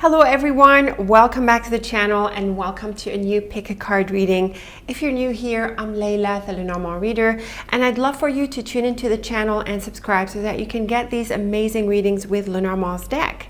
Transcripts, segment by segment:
Hello everyone, welcome back to the channel and welcome to a new Pick-A-Card reading. If you're new here, I'm Layla, the Lenormand reader, and I'd love for you to tune into the channel and subscribe so that you can get these amazing readings with Lenormand's deck.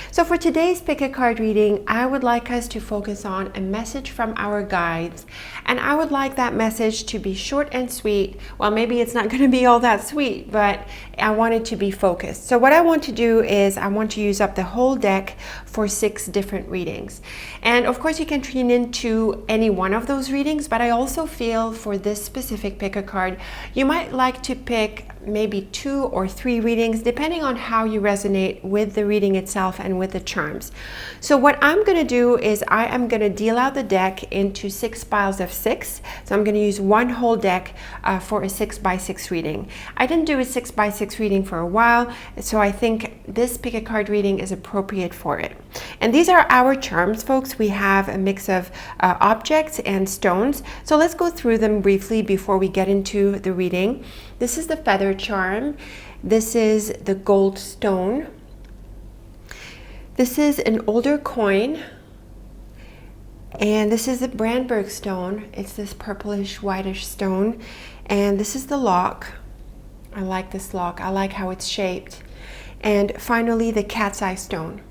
So for today's Pick-A-Card reading, I would like us to focus on a message from our guides, and I would like that message to be short and sweet. Well, maybe it's not going to be all that sweet, but I want it to be focused. So what I want to do is I want to use up the whole deck for 6 different readings. And of course you can tune into any one of those readings, but I also feel for this specific Pick-A-Card, you might like to pick maybe 2 or 3 readings depending on how you resonate with the reading itself and with the charms. So what I'm going to do is I am going to deal out the deck into 6 piles of 6. So I'm going to use one whole deck for a 6x6 reading. I didn't do a 6x6 reading for a while, so I think this Pick-A-Card reading is appropriate for it. And these are our charms, folks. We have a mix of objects and stones. So let's go through them briefly before we get into the reading. This is the feather charm. This is the Goldstone. This is an older coin. And this is the Brandberg stone. It's this purplish whitish stone. And this is the lock. I like this lock. I like how it's shaped. And finally, the cat's eye stone.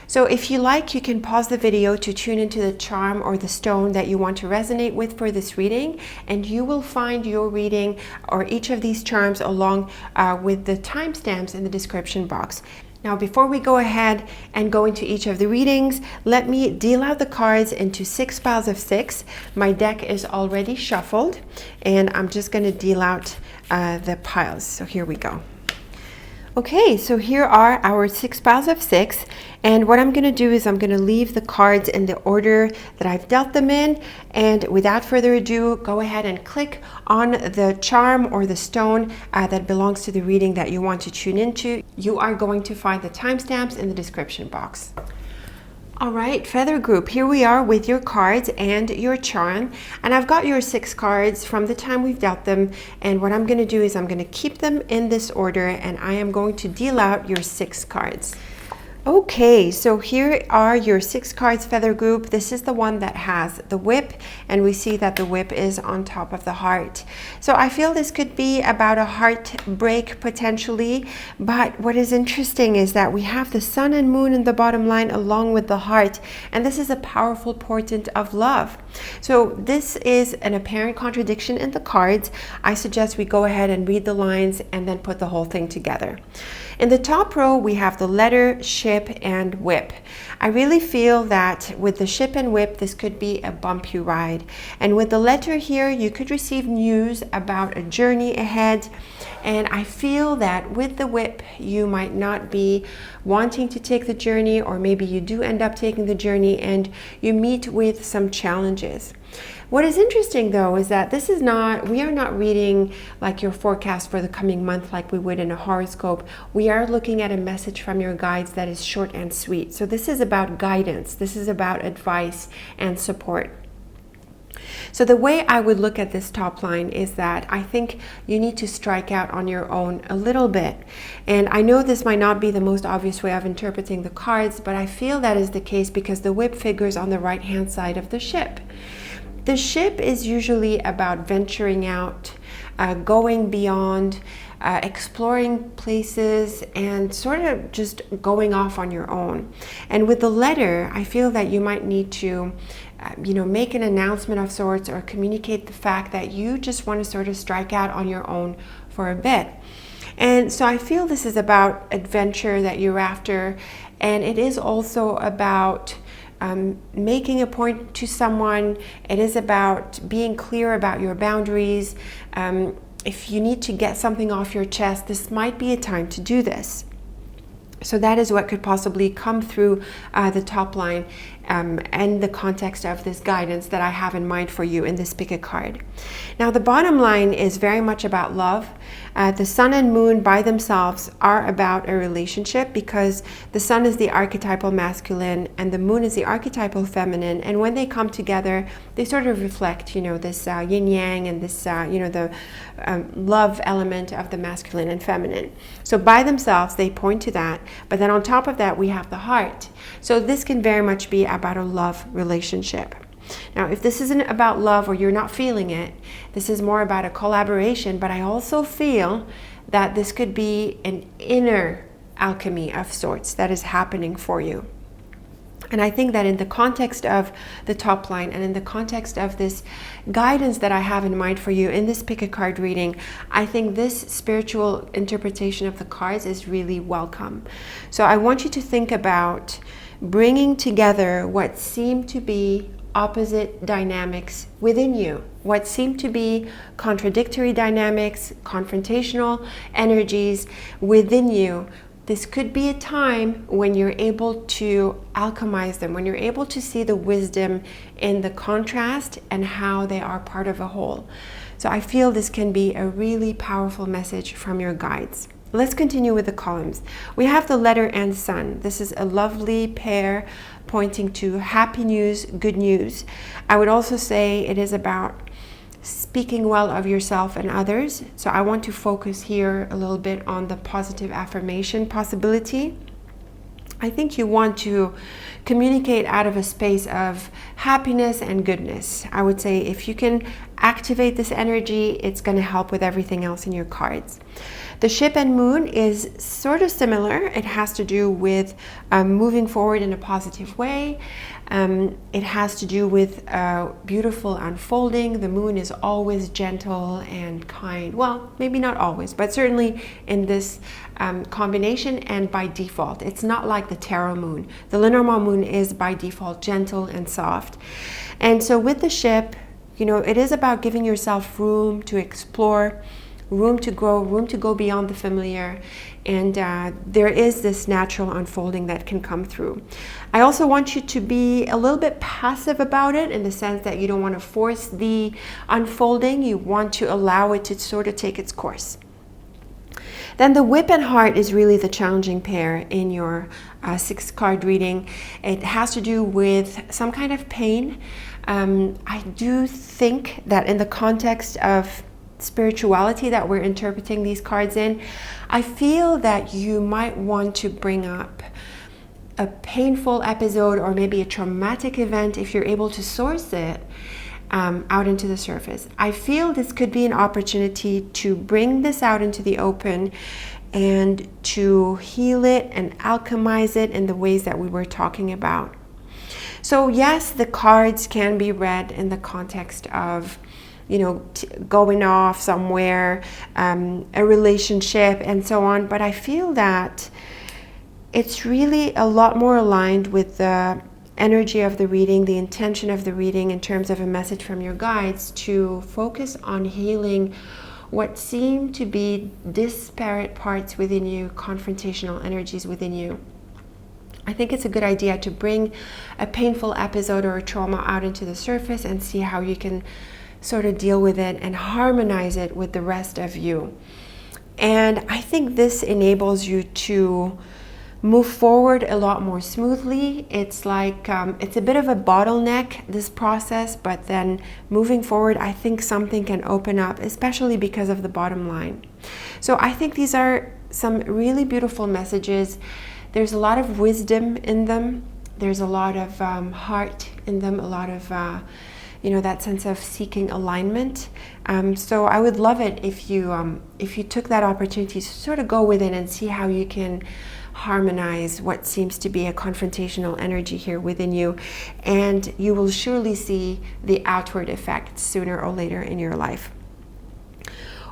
So if you like, you can pause the video to tune into the charm or the stone that you want to resonate with for this reading, and you will find your reading or each of these charms along with the timestamps in the description box. Now, before we go ahead and go into each of the readings, let me deal out the cards into 6 piles of 6. My deck is already shuffled, and I'm just going to deal out the piles. So here we go. Okay, so here are our 6 piles of 6, and what I'm going to do is I'm going to leave the cards in the order that I've dealt them in, and without further ado, go ahead and click on the charm or the stone that belongs to the reading that you want to tune into. You are going to find the timestamps in the description box. All right, Feather Group, here we are with your cards and your charm, and I've got your 6 cards from the time we've dealt them, and what I'm going to do is I'm going to keep them in this order, and I am going to deal out your 6 cards. Okay, so here are your 6 cards, Feather Group. This is the one that has the whip, and we see that the whip is on top of the heart. So I feel this could be about a heartbreak potentially, but what is interesting is that we have the sun and moon in the bottom line along with the heart, and this is a powerful portent of love. So this is an apparent contradiction in the cards. I suggest we go ahead and read the lines and then put the whole thing together. In the top row, we have the letter, ship, and whip. I really feel that with the ship and whip, this could be a bumpy ride. And with the letter here, you could receive news about a journey ahead. And I feel that with the whip, you might not be wanting to take the journey, or maybe you do end up taking the journey and you meet with some challenges. What is interesting though is that we are not reading like your forecast for the coming month like we would in a horoscope. We are looking at a message from your guides that is short and sweet. So this is about guidance. This is about advice and support. So the way I would look at this top line is that I think you need to strike out on your own a little bit. And I know this might not be the most obvious way of interpreting the cards, but I feel that is the case because the whip figures on the right-hand side of the ship. The ship is usually about venturing out, going beyond, exploring places, and sort of just going off on your own. And with the letter, I feel that you might need to make an announcement of sorts or communicate the fact that you just want to sort of strike out on your own for a bit. And so I feel this is about adventure that you're after, and it is also about making a point to someone. It is about being clear about your boundaries. If you need to get something off your chest, this might be a time to do this. So that is what could possibly come through the top line. and the context of this guidance that I have in mind for you in this pick a card. Now, the bottom line is very much about love. The sun and moon by themselves are about a relationship, because the sun is the archetypal masculine and the moon is the archetypal feminine. And when they come together, they sort of reflect, this yin yang and this, the love element of the masculine and feminine. So by themselves, they point to that. But then on top of that, we have the heart. So this can very much be about a love relationship. Now, if this isn't about love or you're not feeling it, this is more about a collaboration, but I also feel that this could be an inner alchemy of sorts that is happening for you. And I think that in the context of the top line and in the context of this guidance that I have in mind for you in this pick a card reading, I think this spiritual interpretation of the cards is really welcome. So I want you to think about bringing together what seem to be opposite dynamics within you, what seem to be contradictory dynamics, confrontational energies within you. This could be a time when you're able to alchemize them, when you're able to see the wisdom in the contrast and how they are part of a whole. So I feel this can be a really powerful message from your guides. Let's continue with the columns. We have the letter and sun. This is a lovely pair pointing to happy news, good news. I would also say it is about speaking well of yourself and others. So I want to focus here a little bit on the positive affirmation possibility. I think you want to communicate out of a space of happiness and goodness. I would say if you can activate this energy, it's going to help with everything else in your cards. The ship and moon is sort of similar. It has to do with moving forward in a positive way. It has to do with beautiful unfolding. The moon is always gentle and kind. Well, maybe not always, but certainly in this combination and by default. It's not like the tarot moon. The Lenormand moon is by default gentle and soft. And so with the ship, it is about giving yourself room to explore, room to grow, room to go beyond the familiar. And there is this natural unfolding that can come through. I also want you to be a little bit passive about it, in the sense that you don't want to force the unfolding. You want to allow it to sort of take its course. Then the whip and heart is really the challenging pair in your 6-card reading. It has to do with some kind of pain. I do think that in the context of spirituality that we're interpreting these cards in, I feel that you might want to bring up a painful episode or maybe a traumatic event, if you're able to source it, out into the surface. I feel this could be an opportunity to bring this out into the open and to heal it and alchemize it in the ways that we were talking about. So yes, the cards can be read in the context of going off somewhere, a relationship and so on. But I feel that it's really a lot more aligned with the energy of the reading, the intention of the reading in terms of a message from your guides, to focus on healing what seem to be disparate parts within you, confrontational energies within you. I think it's a good idea to bring a painful episode or a trauma out into the surface and see how you can sort of deal with it and harmonize it with the rest of you. And I think this enables you to move forward a lot more smoothly. It's like it's a bit of a bottleneck, this process, but then moving forward, I think something can open up, especially because of the bottom line. So I think these are some really beautiful messages. There's a lot of wisdom in them. There's a lot of heart in them, a lot of that sense of seeking alignment. So I would love it if you took that opportunity to sort of go within and see how you can harmonize what seems to be a confrontational energy here within you, and you will surely see the outward effects sooner or later in your life.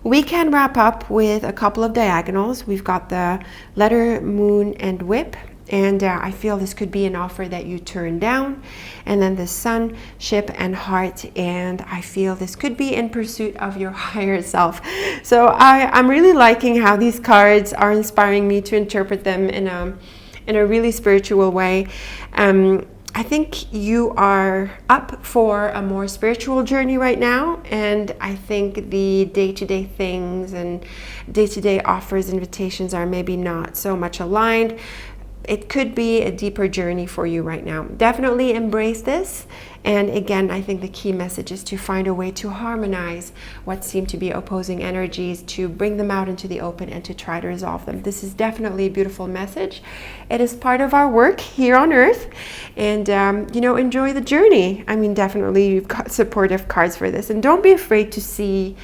We can wrap up with a couple of diagonals. We've got the letter, moon, and whip. And I feel this could be an offer that you turn down. And then the sun, ship, and heart. And I feel this could be in pursuit of your higher self. So I'm really liking how these cards are inspiring me to interpret them in a really spiritual way. I think you are up for a more spiritual journey right now, and I think the day-to-day things and day-to-day offers, invitations are maybe not so much aligned. It could be a deeper journey for you right now. Definitely embrace this. And again, I think the key message is to find a way to harmonize what seem to be opposing energies, to bring them out into the open and to try to resolve them. This is definitely a beautiful message. It is part of our work here on Earth. And, enjoy the journey. I mean, definitely you've got supportive cards for this. And don't be afraid to see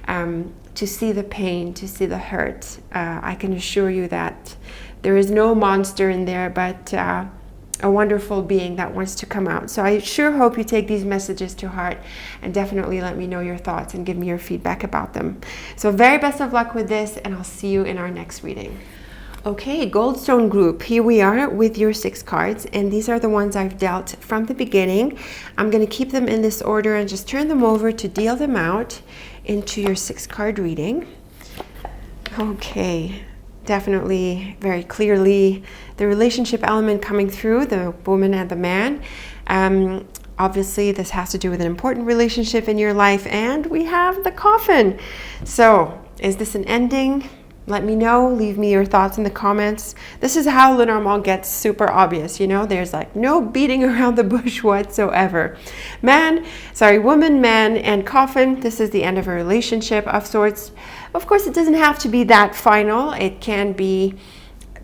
the pain, to see the hurt. I can assure you that there is no monster in there, but a wonderful being that wants to come out. So I sure hope you take these messages to heart, and definitely let me know your thoughts and give me your feedback about them. So very best of luck with this, and I'll see you in our next reading. Okay, Goldstone group, here we are with your 6 cards, and these are the ones I've dealt from the beginning. I'm going to keep them in this order and just turn them over to deal them out into your 6-card reading. Okay. Definitely very clearly the relationship element coming through, the woman and the man. Obviously this has to do with an important relationship in your life, and we have the coffin. So is this an ending? Let me know. Leave me your thoughts in the comments. This is how Lenormand gets super obvious, there's like no beating around the bush whatsoever. Woman, man, and coffin. This is the end of a relationship of sorts. Of course, it doesn't have to be that final. It can be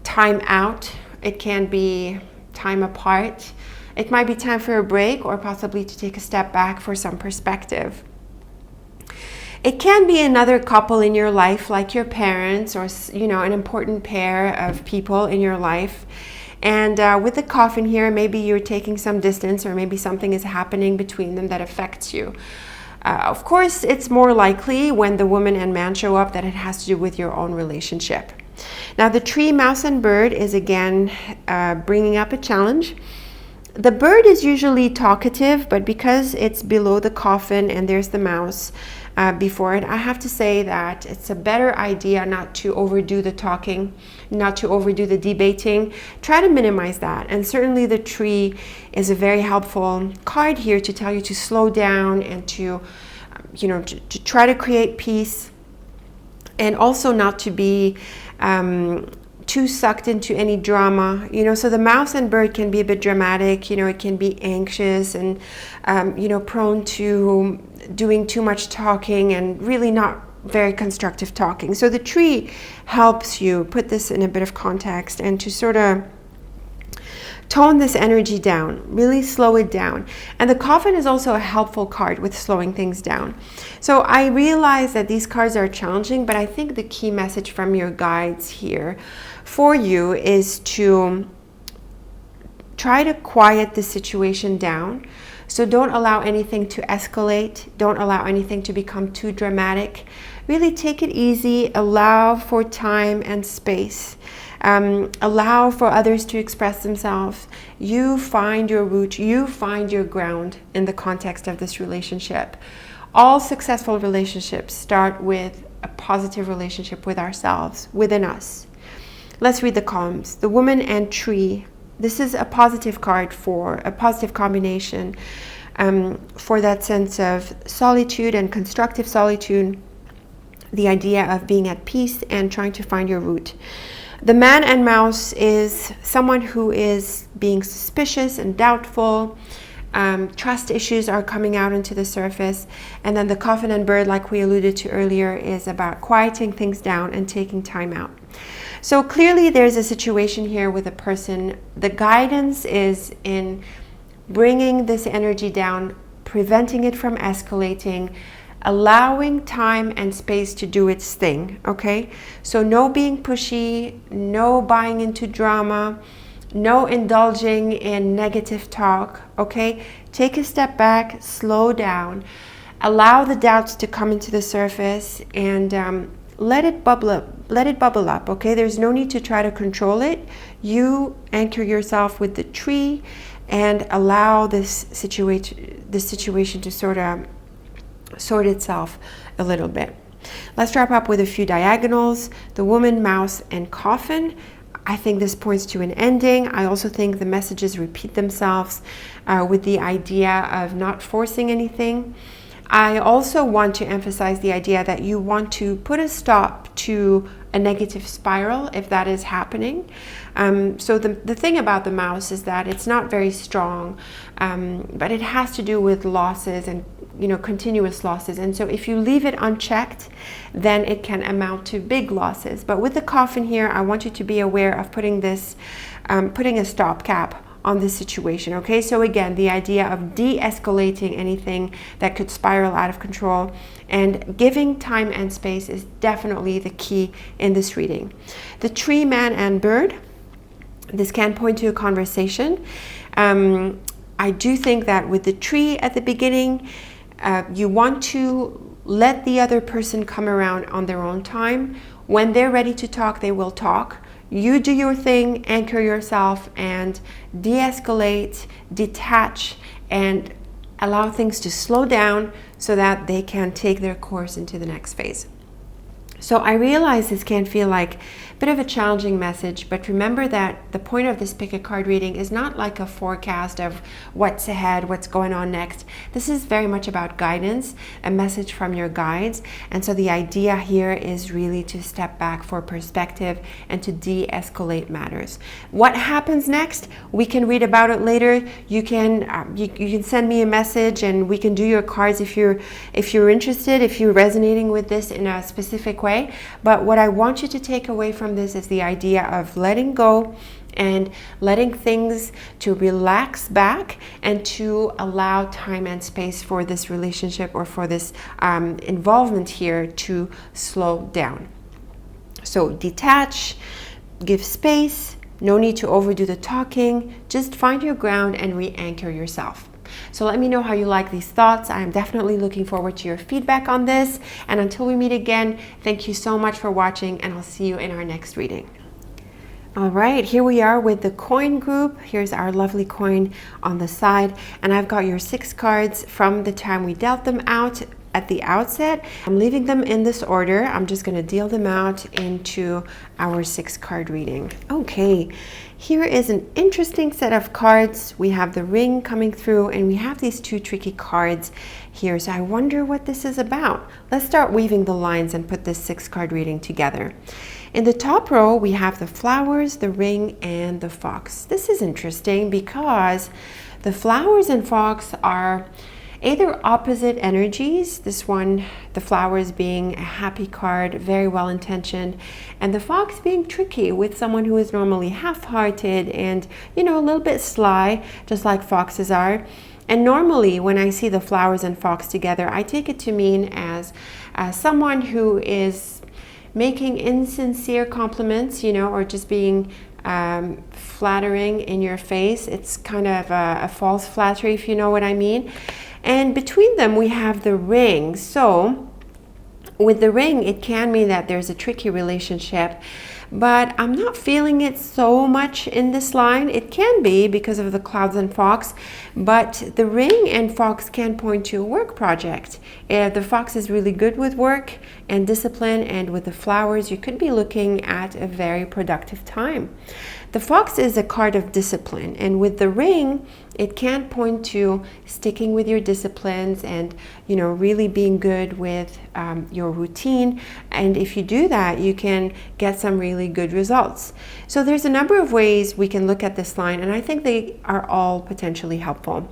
time out. It can be time apart. It might be time for a break, or possibly to take a step back for some perspective. It can be another couple in your life, like your parents, or an important pair of people in your life. And with the coffin here, maybe you're taking some distance, or maybe something is happening between them that affects you. Of course, it's more likely when the woman and man show up that it has to do with your own relationship. Now, the tree, mouse, and bird is again bringing up a challenge. The bird is usually talkative, but because it's below the coffin and there's the mouse before it, I have to say that it's a better idea not to overdo the talking, not to overdo the debating. Try to minimize that. And certainly the tree is a very helpful card here to tell you to slow down and to try to create peace, and also not to be too sucked into any drama. So the mouse and bird can be a bit dramatic. It can be anxious and prone to doing too much talking and really not very constructive talking. So the tree helps you put this in a bit of context and to sort of tone this energy down, really slow it down. And the coffin is also a helpful card with slowing things down. So I realize that these cards are challenging, but I think the key message from your guides here for you is to try to quiet the situation down. So don't allow anything to escalate. Don't allow anything to become too dramatic. Really take it easy. Allow for time and space. Allow for others to express themselves. You find your root. You find your ground in the context of this relationship. All successful relationships start with a positive relationship with ourselves, within us. Let's read the columns. The woman and tree. This is a positive card for a positive combination for that sense of solitude and constructive solitude, the idea of being at peace and trying to find your root. The man and mouse is someone who is being suspicious and doubtful. Trust issues are coming out into the surface. And then the coffin and bird, like we alluded to earlier, is about quieting things down and taking time out. So clearly there's a situation here with a person. The guidance is in bringing this energy down, preventing it from escalating, allowing time and space to do its thing, okay? So no being pushy, no buying into drama, no indulging in negative talk, okay? Take a step back, slow down, allow the doubts to come into the surface, and let it bubble up, okay? There's no need to try to control it. You anchor yourself with the tree and allow this situation to sort of sort itself a little bit. Let's wrap up with a few diagonals. The woman, mouse, and coffin. I think this points to an ending. I also think the messages repeat themselves with the idea of not forcing anything. I also want to emphasize the idea that you want to put a stop to a negative spiral if that is happening. So the thing about the mouse is that it's not very strong, but it has to do with losses and continuous losses. And so if you leave it unchecked, then it can amount to big losses. But with the coffin here, I want you to be aware of putting a stopgap on this situation. Okay, so again, the idea of de-escalating anything that could spiral out of control and giving time and space is definitely the key in this reading. The tree, man, and bird. This can point to a conversation. I do think that with the tree at the beginning, you want to let the other person come around on their own time. When they're ready to talk, they will talk. You do your thing, anchor yourself, and de-escalate, detach, and allow things to slow down so that they can take their course into the next phase. So I realize this can feel like a bit of a challenging message, but remember that the point of this pick-a-card reading is not like a forecast of what's ahead, what's going on next. This is very much about guidance, a message from your guides. And so the idea here is really to step back for perspective and to de-escalate matters. What happens next? We can read about it later. You can send me a message and we can do your cards if you're interested, if you're resonating with this in a specific way. But what I want you to take away from this is the idea of letting go and letting things to relax back and to allow time and space for this relationship or for this involvement here to slow down. So detach, give space, no need to overdo the talking, just find your ground and re-anchor yourself. So let me know how you like these thoughts. I am definitely looking forward to your feedback on this. And until we meet again, thank you so much for watching, and I'll see you in our next reading. All right, here we are with the coin group. Here's our lovely coin on the side. And I've got your 6 cards from the time we dealt them out at the outset. I'm leaving them in this order. I'm just going to deal them out into our 6-card reading. Okay, here is an interesting set of cards. We have the ring coming through and we have these 2 tricky cards here. So I wonder what this is about. Let's start weaving the lines and put this 6-card reading together. In the top row, we have the flowers, the ring, and the fox. This is interesting because the flowers and fox are either opposite energies. This one, the flowers being a happy card, very well intentioned, and the fox being tricky with someone who is normally half-hearted and, a little bit sly, just like foxes are. And normally when I see the flowers and fox together, I take it to mean as someone who is making insincere compliments, or just being flattering in your face. It's kind of a false flattery, if you know what I mean. And between them, we have the ring. So with the ring, it can mean that there's a tricky relationship, but I'm not feeling it so much in this line. It can be because of the clouds and fox, but the ring and fox can point to a work project. The fox is really good with work and discipline, and with the flowers, you could be looking at a very productive time. The fox is a card of discipline, and with the ring, it can point to sticking with your disciplines and, really being good with your routine. And if you do that, you can get some really good results. So there's a number of ways we can look at this line, and I think they are all potentially helpful.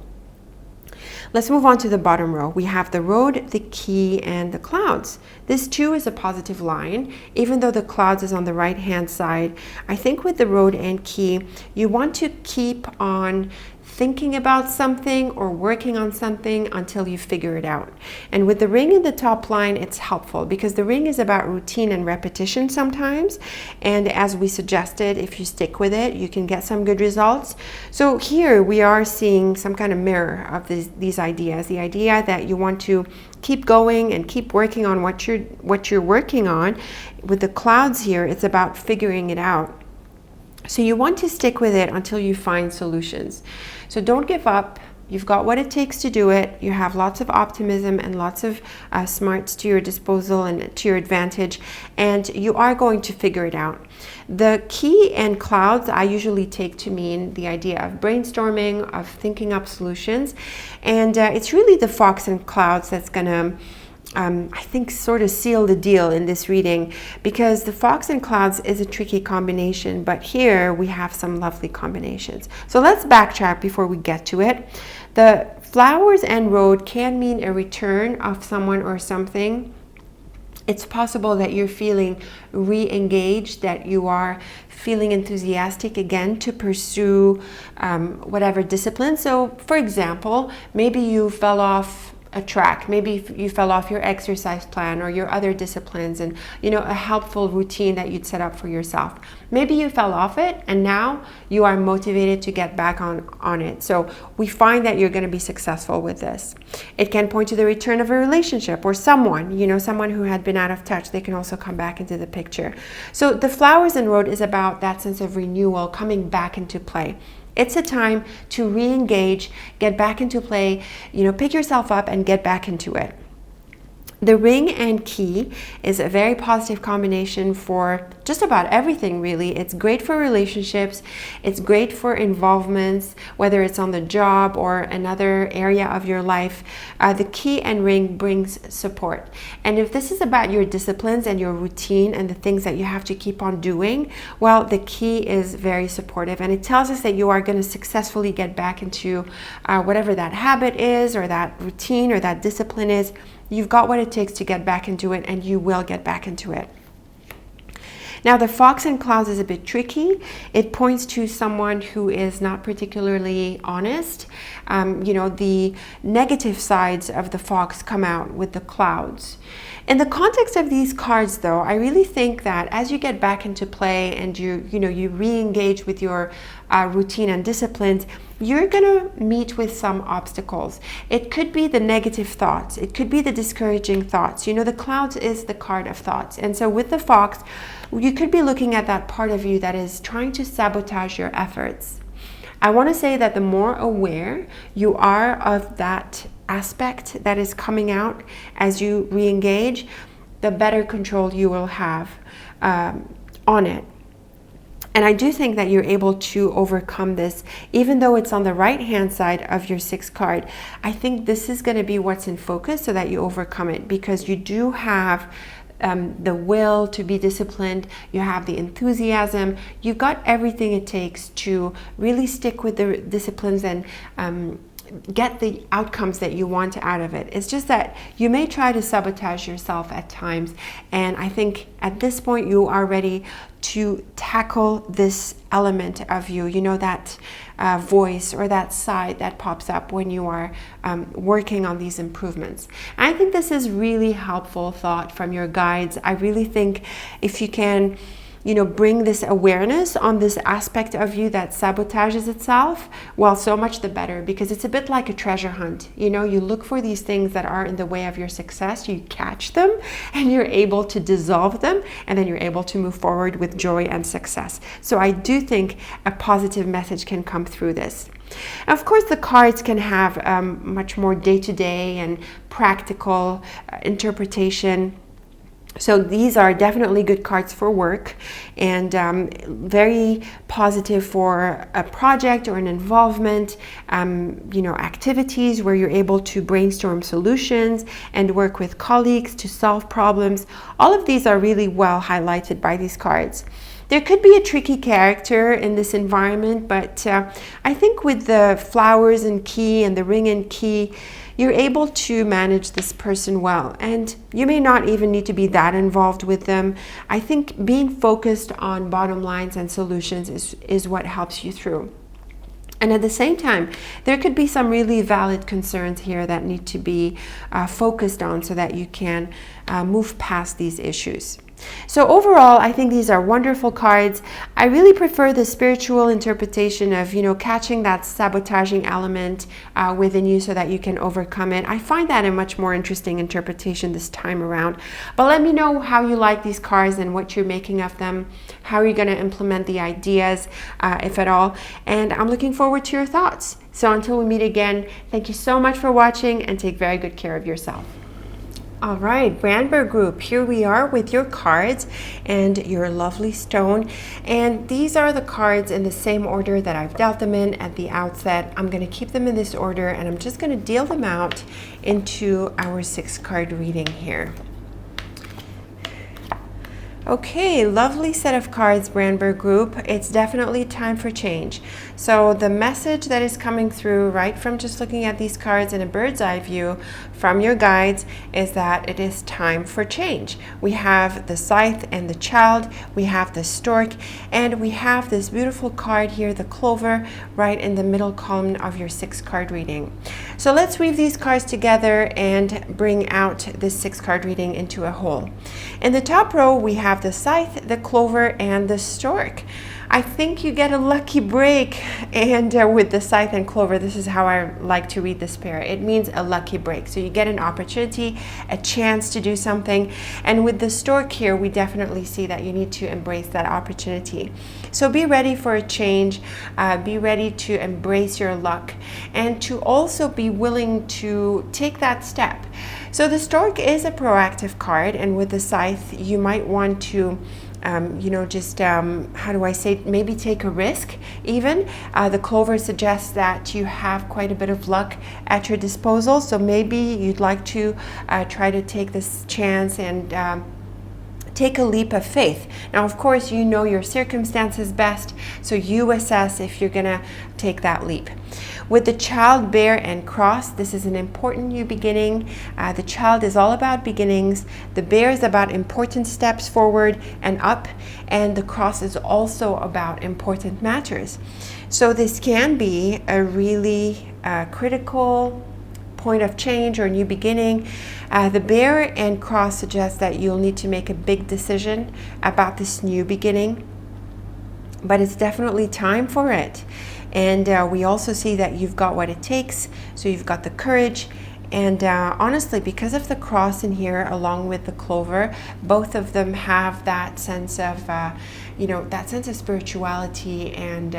Let's move on to the bottom row. We have the road, the key, and the clouds. This too is a positive line, even though the clouds is on the right-hand side. I think with the road and key, you want to keep on thinking about something or working on something until you figure it out. And with the ring in the top line, it's helpful because the ring is about routine and repetition sometimes. And as we suggested, if you stick with it, you can get some good results. So here we are seeing some kind of mirror of these ideas. The idea that you want to keep going and keep working on what you're working on. With the clouds here, it's about figuring it out. So you want to stick with it until you find solutions. So don't give up. You've got what it takes to do it. You have lots of optimism and lots of smarts to your disposal and to your advantage, and you are going to figure it out. The key and clouds I usually take to mean the idea of brainstorming, of thinking up solutions, and it's really the fox and clouds that's going to I think sort of seal the deal in this reading, because the fox and clouds is a tricky combination, but here we have some lovely combinations. So let's backtrack before we get to it. The flowers and road can mean a return of someone or something. It's possible that you're feeling re-engaged, that you are feeling enthusiastic again to pursue whatever discipline. So for example, maybe you fell off a track, maybe you fell off your exercise plan or your other disciplines, and a helpful routine that you'd set up for yourself. Maybe you fell off it and now you are motivated to get back on it. So we find that you're going to be successful with this. It can point to the return of a relationship or someone, someone who had been out of touch. They can also come back into the picture. So the flowers and road is about that sense of renewal, coming back into play. It's a time to re-engage, get back into play, pick yourself up and get back into it. The ring and key is a very positive combination for just about everything, really. It's great for relationships. It's great for involvements, whether it's on the job or another area of your life. The key and ring brings support. And if this is about your disciplines and your routine and the things that you have to keep on doing, well, the key is very supportive. And it tells us that you are going to successfully get back into whatever that habit is or that routine or that discipline is. You've got what it takes to get back into it, and you will get back into it. Now, the fox and clouds is a bit tricky. It points to someone who is not particularly honest. The negative sides of the fox come out with the clouds. In the context of these cards, though, I really think that as you get back into play and you re-engage with your routine and disciplines, you're going to meet with some obstacles. It could be the negative thoughts. It could be the discouraging thoughts. The clouds is the card of thoughts. And so with the fox, you could be looking at that part of you that is trying to sabotage your efforts. I want to say that the more aware you are of that aspect that is coming out as you re-engage, the better control you will have on it. And I do think that you're able to overcome this, even though it's on the right-hand side of your 6th card. I think this is going to be what's in focus so that you overcome it, because you do have the will to be disciplined, you have the enthusiasm, you've got everything it takes to really stick with the disciplines and get the outcomes that you want out of it. It's just that you may try to sabotage yourself at times, and I think at this point you are ready to tackle this element of you, that voice or that side that pops up when you are working on these improvements. And I think this is really helpful thought from your guides. I really think if you can bring this awareness on this aspect of you that sabotages itself, well, so much the better, because it's a bit like a treasure hunt. You look for these things that are in the way of your success, you catch them, and you're able to dissolve them, and then you're able to move forward with joy and success. So I do think a positive message can come through this. Of course, the cards can have much more day-to-day and practical interpretation. So these are definitely good cards for work, and very positive for a project or an involvement, activities where you're able to brainstorm solutions and work with colleagues to solve problems. All of these are really well highlighted by these cards. There could be a tricky character in this environment, but I think with the flowers and key and the ring and key, you're able to manage this person well, and you may not even need to be that involved with them. I think being focused on bottom lines and solutions is what helps you through. And at the same time, there could be some really valid concerns here that need to be focused on so that you can move past these issues. So overall, I think these are wonderful cards. I really prefer the spiritual interpretation of, catching that sabotaging element within you so that you can overcome it. I find that a much more interesting interpretation this time around. But let me know how you like these cards and what you're making of them. How are you going to implement the ideas, if at all? And I'm looking forward to your thoughts. So until we meet again, thank you so much for watching and take very good care of yourself. All right, Brandberg group, here we are with your cards and your lovely stone. And these are the cards in the same order that I've dealt them in at the outset. I'm going to keep them in this order, and I'm just going to deal them out into our 6-card reading here. Okay, lovely set of cards, Brandberg group. It's definitely time for change. So the message that is coming through right from just looking at these cards in a bird's eye view from your guides is that it is time for change. We have the scythe and the child, we have the stork, and we have this beautiful card here, the clover, right in the middle column of your 6-card reading. So let's weave these cards together and bring out this 6-card reading into a whole. In the top row, we have the scythe, the clover, and the stork. I think you get a lucky break, and with the scythe and clover, this is how I like to read this pair. It means a lucky break. So you get an opportunity, a chance to do something. And with the stork here, we definitely see that you need to embrace that opportunity. So be ready for a change, be ready to embrace your luck, and to also be willing to take that step. So the stork is a proactive card, and with the scythe, you might want to how do I say, maybe take a risk even. The clover suggests that you have quite a bit of luck at your disposal, so maybe you'd like to try to take this chance and take a leap of faith. Now, of course, you know your circumstances best, so you assess if you're gonna take that leap. With the child, bear, and cross, this is an important new beginning. The child is all about beginnings. The bear is about important steps forward and up, and the cross is also about important matters. So this can be a really critical point of change or new beginning. The bear and cross suggest that you'll need to make a big decision about this new beginning, but it's definitely time for it. And we also see that you've got what it takes, so you've got the courage. And honestly, because of the cross in here along with the clover, both of them have that sense of that sense of spirituality and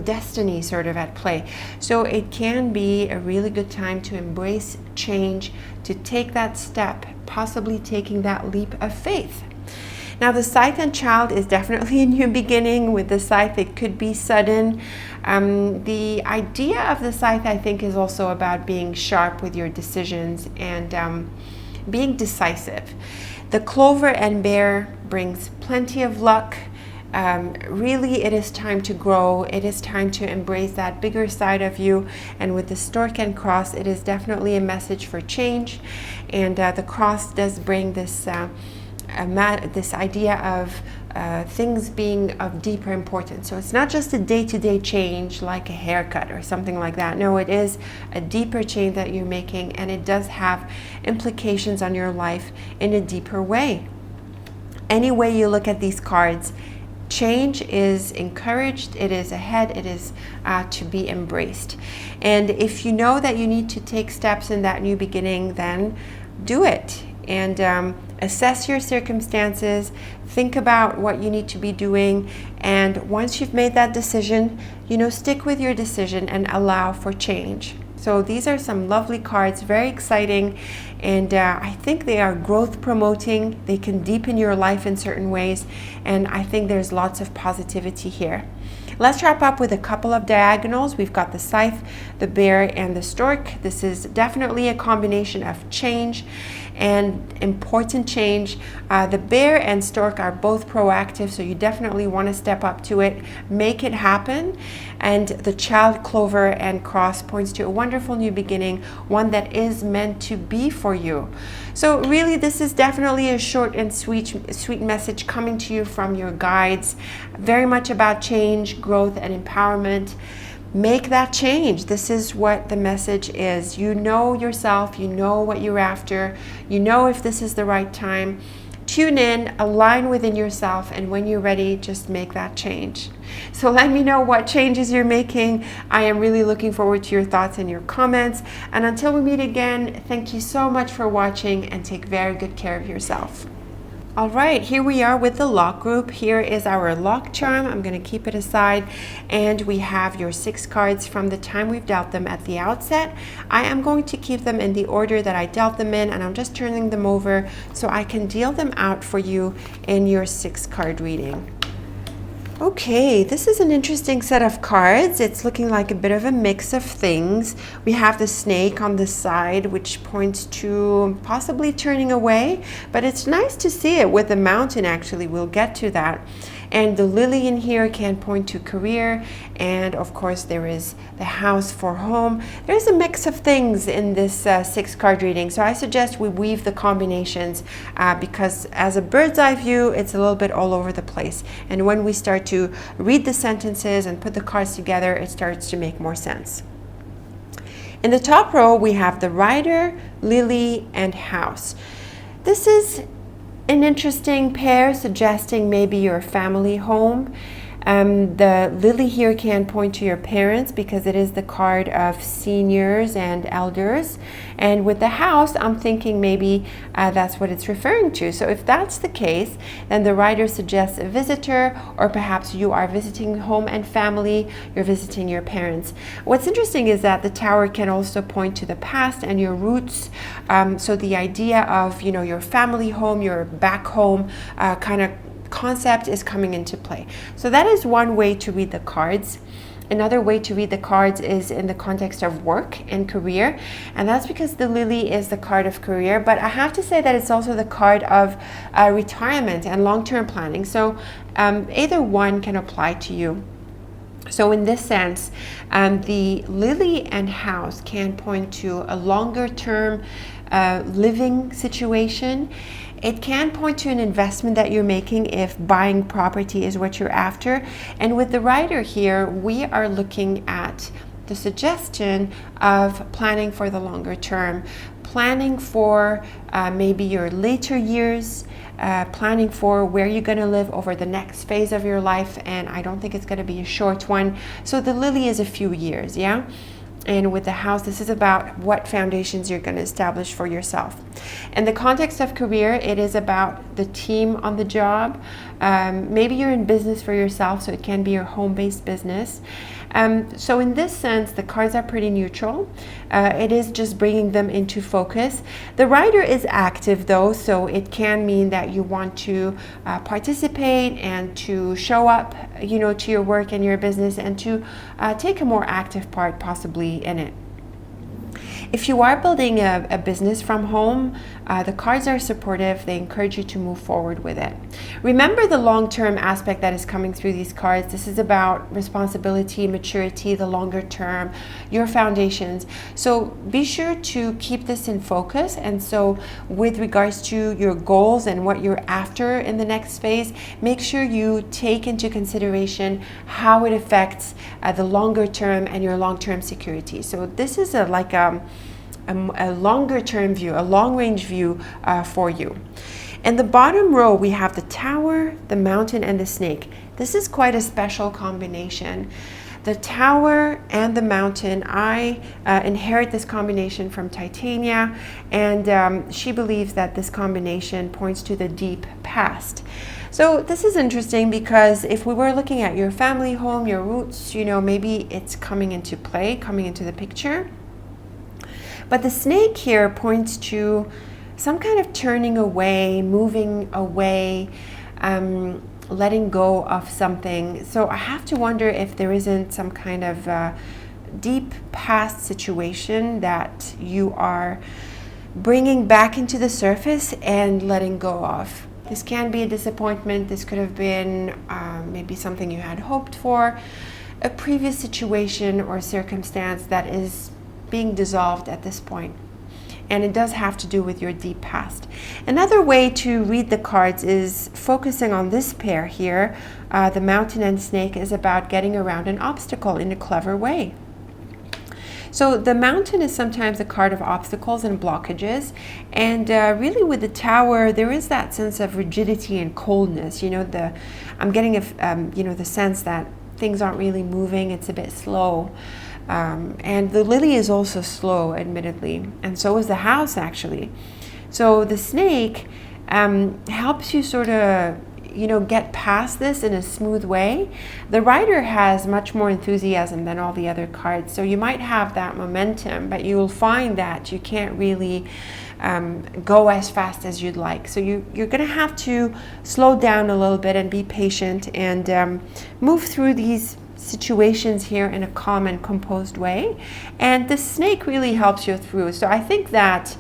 destiny sort of at play. So it can be a really good time to embrace change, to take that step, possibly taking that leap of faith. Now, the scythe and child is definitely a new beginning. With the scythe, it could be sudden. The idea of the scythe, I think, is also about being sharp with your decisions and being decisive. The clover and bear brings plenty of luck. Really, it is time to grow. It is time to embrace that bigger side of you. And with the stork and cross, it is definitely a message for change. And the cross does bring this this idea of things being of deeper importance. So it's not just a day-to-day change like a haircut or something like that. No, it is a deeper change that you're making, and it does have implications on your life in a deeper way. Any way you look at these cards, change is encouraged, it is ahead, it is to be embraced. And if you know that you need to take steps in that new beginning, then do it. And assess your circumstances, think about what you need to be doing, and once you've made that decision, stick with your decision and allow for change. So these are some lovely cards, very exciting, and I think they are growth promoting. They can deepen your life in certain ways, and I think there's lots of positivity here. Let's wrap up with a couple of diagonals. We've got the scythe, the bear, and the stork. This is definitely a combination of change and important change. The bear and stork are both proactive, so you definitely want to step up to it, make it happen. And the child, clover, and cross points to a wonderful new beginning, one that is meant to be for you. So really, this is definitely a short and sweet message coming to you from your guides, very much about change, growth, and empowerment. Make that change. This is what the message is. You know yourself, you know what you're after, you know if this is the right time. Tune in, align within yourself, and when you're ready, just make that change. So let me know what changes you're making. I am really looking forward to your thoughts and your comments. And until we meet again, thank you so much for watching, and take very good care of yourself. All right, here we are with the lock group. Here is our lock charm. I'm going to keep it aside, and we have your 6 cards from the time we've dealt them at the outset. I am going to keep them in the order that I dealt them in, and I'm just turning them over so I can deal them out for you in your 6 card reading. Okay, this is an interesting set of cards. It's looking like a bit of a mix of things. We have the snake on the side, which points to possibly turning away, but it's nice to see it with the mountain actually. We'll get to that. And the lily in here can point to career, and of course there is the house for home. There's a mix of things in this 6 card reading, so I suggest we weave the combinations because as a bird's eye view, it's a little bit all over the place. And when we start to read the sentences and put the cards together, it starts to make more sense. In the top row, we have the rider, lily, and house. This is an interesting pair, suggesting maybe your family home. The lily here can point to your parents because it is the card of seniors and elders. And with the house, I'm thinking maybe that's what it's referring to. So if that's the case, then the rider suggests a visitor, or perhaps you are visiting home and family, you're visiting your parents. What's interesting is that the tower can also point to the past and your roots. So the idea of, you know, your family home, your back home kind of concept is coming into play. So that is one way to read the cards. Another way to read the cards is in the context of work and career, and that's because the lily is the card of career, but I have to say that it's also the card of retirement and long-term planning. So either one can apply to you. So in this sense, the lily and house can point to a longer term living situation. It can point to an investment that you're making if buying property is what you're after. And with the rider here, we are looking at the suggestion of planning for the longer term, planning for maybe your later years, planning for where you're going to live over the next phase of your life. And I don't think it's going to be a short one. So the lily is a few years, yeah? And with the house, this is about what foundations you're going to establish for yourself. In the context of career, it is about the team on the job. Maybe you're in business for yourself, so it can be your home-based business. So in this sense, the cards are pretty neutral. It is just bringing them into focus. The rider is active though, so it can mean that you want to participate and to show up, you know, to your work and your business, and to take a more active part possibly in it. If you are building a business from home, the cards are supportive. They encourage you to move forward with it. Remember the long-term aspect that is coming through these cards. This is about responsibility, maturity, the longer term, your foundations. So be sure to keep this in focus. And so with regards to your goals and what you're after in the next phase, make sure you take into consideration how it affects the longer term and your long-term security. So this is like a longer term view, a long range view for you. In the bottom row, we have the tower, the mountain, and the snake. This is quite a special combination. The tower and the mountain, I inherit this combination from Titania, and she believes that this combination points to the deep past. So this is interesting because if we were looking at your family home, your roots, you know, maybe it's coming into play, coming into the picture. But the snake here points to some kind of turning away, moving away, letting go of something. So I have to wonder if there isn't some kind of deep past situation that you are bringing back into the surface and letting go of. This can be a disappointment. This could have been maybe something you had hoped for, a previous situation or circumstance that is being dissolved at this point. And it does have to do with your deep past. Another way to read the cards is focusing on this pair here. The mountain and snake is about getting around an obstacle in a clever way. So the mountain is sometimes a card of obstacles and blockages, and really with the tower there is that sense of rigidity and coldness. You know, I'm getting the sense that things aren't really moving. It's a bit slow. And the lily is also slow, admittedly, and so is the house actually. So the snake helps you sort of, you know, get past this in a smooth way. The Rider has much more enthusiasm than all the other cards, so you might have that momentum, but you'll find that you can't really go as fast as you'd like. So you're going to have to slow down a little bit and be patient and move through these situations here in a calm and composed way. And the snake really helps you through. So I think that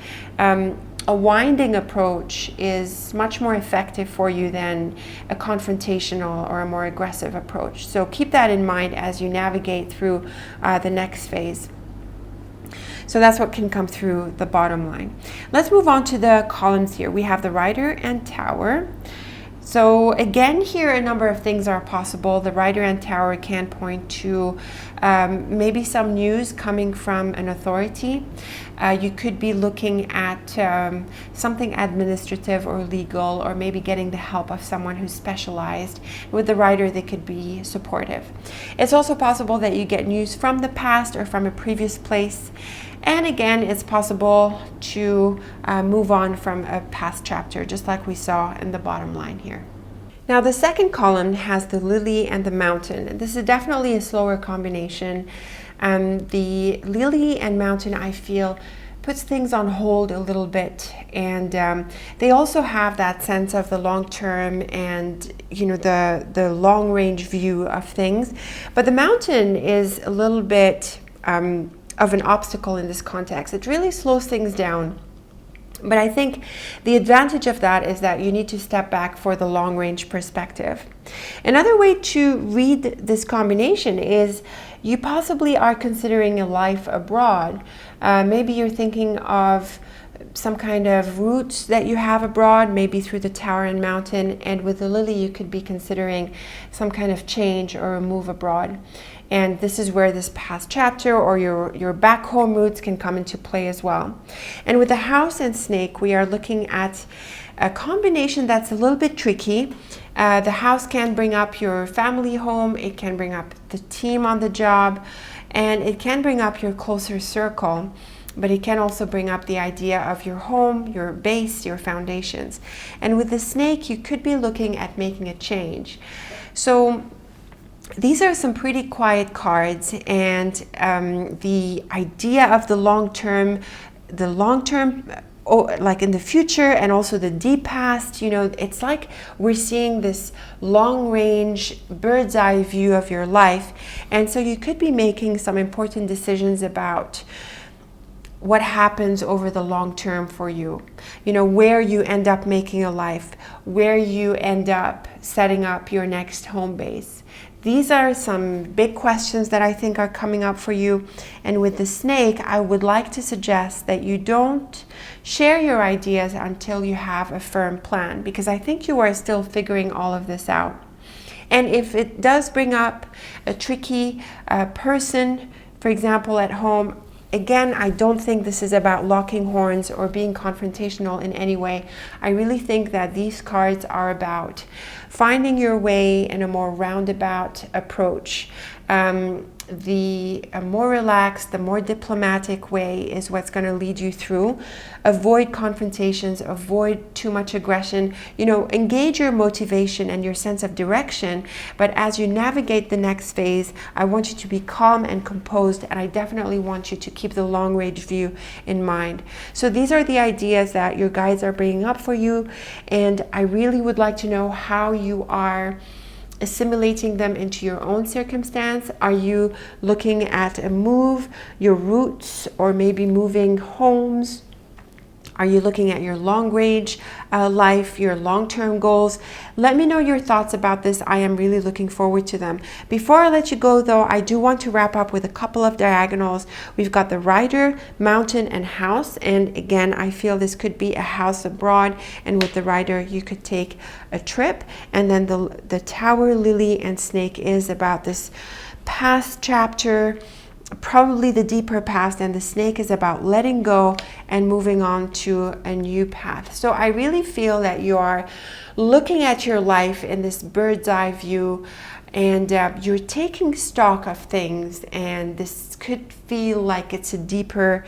a winding approach is much more effective for you than a confrontational or a more aggressive approach. So keep that in mind as you navigate through the next phase. So that's what can come through the bottom line. Let's move on to the columns here. We have the Rider and Tower. So again, here a number of things are possible. The Rider and Tower can point to maybe some news coming from an authority. You could be looking at something administrative or legal, or maybe getting the help of someone who's specialized. With the Rider, they could be supportive. It's also possible that you get news from the past or from a previous place. And again, it's possible to move on from a past chapter, just like we saw in the bottom line here. Now, the second column has the Lily and the Mountain. This is definitely a slower combination. The Lily and Mountain, I feel, puts things on hold a little bit, and they also have that sense of the long term and, you know, the long range view of things. But the Mountain is a little bit of an obstacle in this context. It really slows things down. But I think the advantage of that is that you need to step back for the long range perspective. Another way to read this combination is you possibly are considering a life abroad. Maybe you're thinking of some kind of roots that you have abroad, maybe through the Tower and Mountain. And with the Lily, you could be considering some kind of change or a move abroad. And this is where this past chapter or your back home roots can come into play as well. And with the House and Snake, we are looking at a combination that's a little bit tricky. The House can bring up your family home, it can bring up the team on the job, and it can bring up your closer circle. But it can also bring up the idea of your home, your base, your foundations. And with the Snake, you could be looking at making a change. So these are some pretty quiet cards, and the idea of the long term, like in the future, and also the deep past, you know, it's like we're seeing this long range bird's eye view of your life. And so you could be making some important decisions about what happens over the long term for you, you know, where you end up making a life, where you end up setting up your next home base. These are some big questions that I think are coming up for you. And with the Snake, I would like to suggest that you don't share your ideas until you have a firm plan, because I think you are still figuring all of this out. And if it does bring up a tricky person, for example, at home, again, I don't think this is about locking horns or being confrontational in any way. I really think that these cards are about finding your way in a more roundabout approach. The more relaxed, the more diplomatic way is what's going to lead you through. Avoid confrontations, avoid too much aggression, you know, engage your motivation and your sense of direction. But as you navigate the next phase, I want you to be calm and composed, and I definitely want you to keep the long range view in mind. So these are the ideas that your guides are bringing up for you, and I really would like to know how you are assimilating them into your own circumstance. Are you looking at a move, your roots, or maybe moving homes? Are you looking at your long range life, your long-term goals? Let me know your thoughts about this. I am really looking forward to them. Before I let you go though, I do want to wrap up with a couple of diagonals. We've got the Rider, Mountain, and House. And again, I feel this could be a house abroad. And with the Rider, you could take a trip. And then the Tower, Lily, and Snake is about this past chapter, probably the deeper past, and the Snake is about letting go and moving on to a new path. So I really feel that you are looking at your life in this bird's eye view, and you're taking stock of things, and this could feel like it's a deeper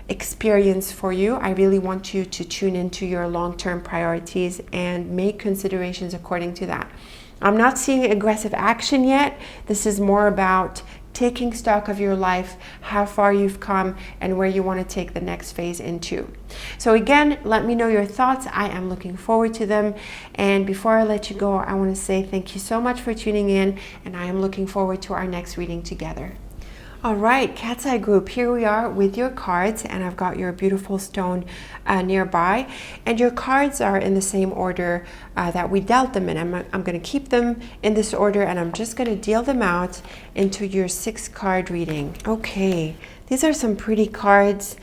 experience for you. I really want you to tune into your long-term priorities and make considerations according to that. I'm not seeing aggressive action yet. This is more about taking stock of your life, how far you've come, and where you want to take the next phase into. So again, let me know your thoughts. I am looking forward to them. And before I let you go, I want to say thank you so much for tuning in, and I am looking forward to our next reading together. All right, Cat's Eye Group, here we are with your cards, and I've got your beautiful stone nearby, and your cards are in the same order that we dealt them in. I'm going to keep them in this order, and I'm just going to deal them out into your 6-card reading. Okay, these are some pretty cards.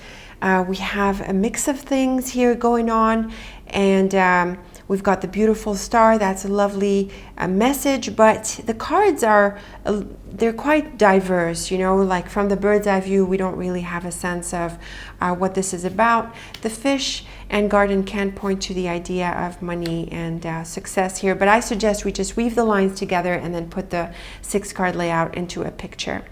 We have a mix of things here going on, and we've got the beautiful star. That's a lovely message, but the cards are, they're quite diverse, you know, like from the bird's eye view, we don't really have a sense of what this is about. The fish and garden can point to the idea of money and success here, but I suggest we just weave the lines together and then put the 6-card layout into a picture.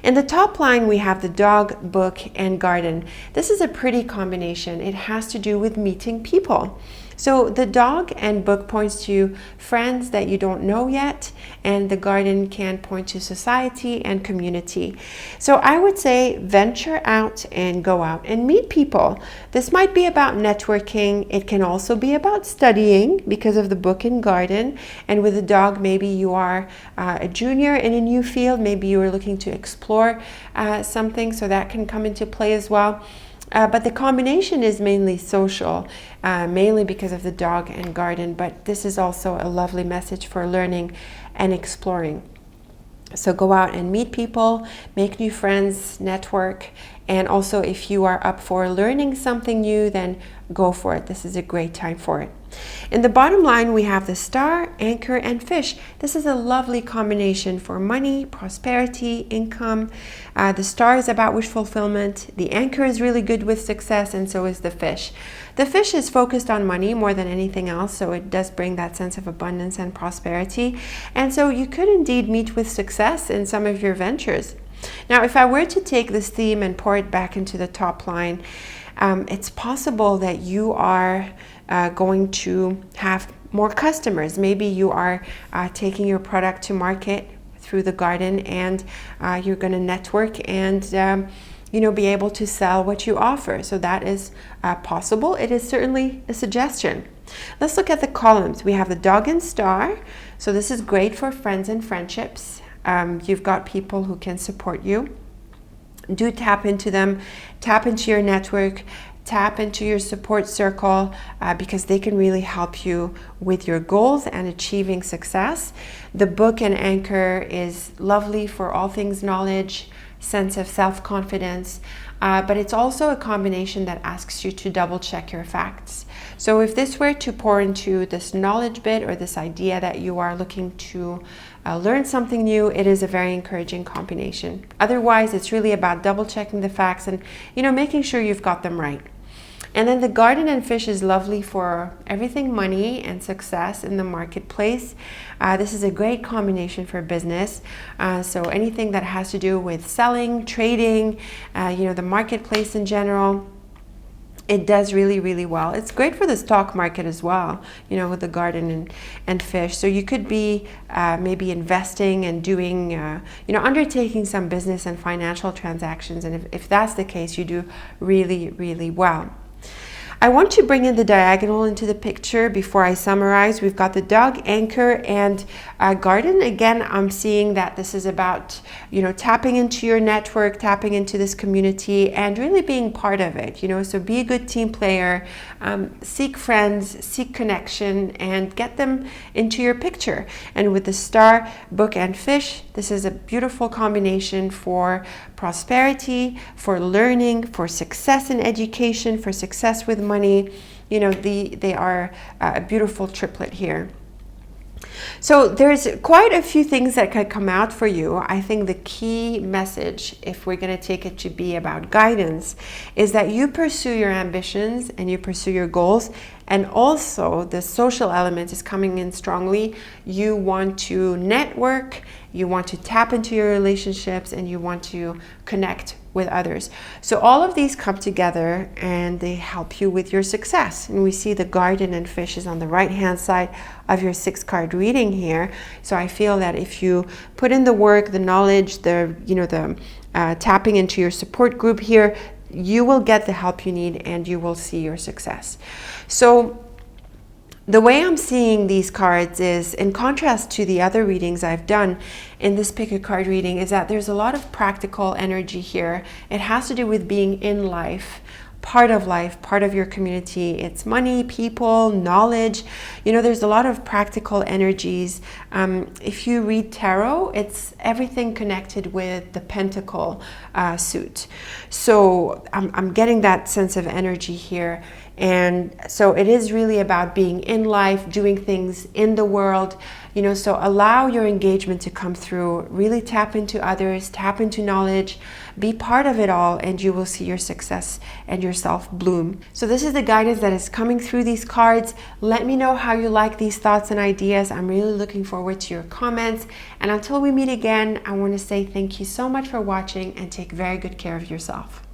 In the top line, we have the dog, book, and garden. This is a pretty combination. It has to do with meeting people. So the dog and book points to friends that you don't know yet, and the garden can point to society and community. So I would say venture out and go out and meet people. This might be about networking. It can also be about studying because of the book and garden. And with the dog, maybe you are a junior in a new field. Maybe you are looking to explore something, so that can come into play as well. But the combination is mainly social, mainly because of the dog and garden, but this is also a lovely message for learning and exploring. So go out and meet people, make new friends, network, and also if you are up for learning something new, then go for it. This is a great time for it. In the bottom line, we have the star, anchor, and fish. This is a lovely combination for money, prosperity, income. The star is about wish fulfillment. The anchor is really good with success, and so is the fish. The fish is focused on money more than anything else, so it does bring that sense of abundance and prosperity. And so you could indeed meet with success in some of your ventures. Now, if I were to take this theme and pour it back into the top line, it's possible that you are going to have more customers. Maybe you are taking your product to market through the garden, and you're going to network and be able to sell what you offer. So that is possible. It is certainly a suggestion. Let's look at the columns. We have the dog and star. So this is great for friends and friendships. You've got people who can support you. Do tap into them, tap into your network, tap into your support circle because they can really help you with your goals and achieving success. The book and anchor is lovely for all things knowledge, sense of self-confidence, but it's also a combination that asks you to double check your facts. So if this were to pour into this knowledge bit or this idea that you are looking to learn something new, it is a very encouraging combination. Otherwise, it's really about double checking the facts and making sure you've got them right. And then the garden and fish is lovely for everything money and success in the marketplace. This is a great combination for business. So anything that has to do with selling, trading, the marketplace in general, it does really, really well. It's great for the stock market as well, with the garden and fish. So you could be maybe investing and doing, undertaking some business and financial transactions. And if that's the case, you do really, really well. I want to bring in the diagonal into the picture before I summarize. We've got the dog, anchor, and garden. Again, I'm seeing that this is about, tapping into your network, tapping into this community, and really being part of it, So be a good team player, seek friends, seek connection, and get them into your picture. And with the star, book, and fish, this is a beautiful combination for prosperity, for learning, for success in education, for success with money. They are a beautiful triplet here. So there's quite a few things that could come out for you. I think the key message, if we're going to take it to be about guidance, is that you pursue your ambitions and you pursue your goals And also the social element is coming in strongly. You want to network, you want to tap into your relationships, and you want to connect with others. So all of these come together and they help you with your success. And we see the garden and fishes on the right hand side of your 6-card reading here. So I feel that if you put in the work, the knowledge, the tapping into your support group here, you will get the help you need and you will see your success. So the way I'm seeing these cards is, in contrast to the other readings I've done in this Pick-A-Card reading, is that there's a lot of practical energy here. It has to do with being in life, part of your community. It's money, people, knowledge. There's a lot of practical energies. If you read tarot, it's everything connected with the pentacle suit. So I'm getting that sense of energy here. And so it is really about being in life, doing things in the world, so allow your engagement to come through, really tap into others, tap into knowledge, be part of it all, and you will see your success and yourself bloom. So this is the guidance that is coming through these cards. Let me know how you like these thoughts and ideas. I'm really looking forward to your comments. And until we meet again, I want to say thank you so much for watching and take very good care of yourself.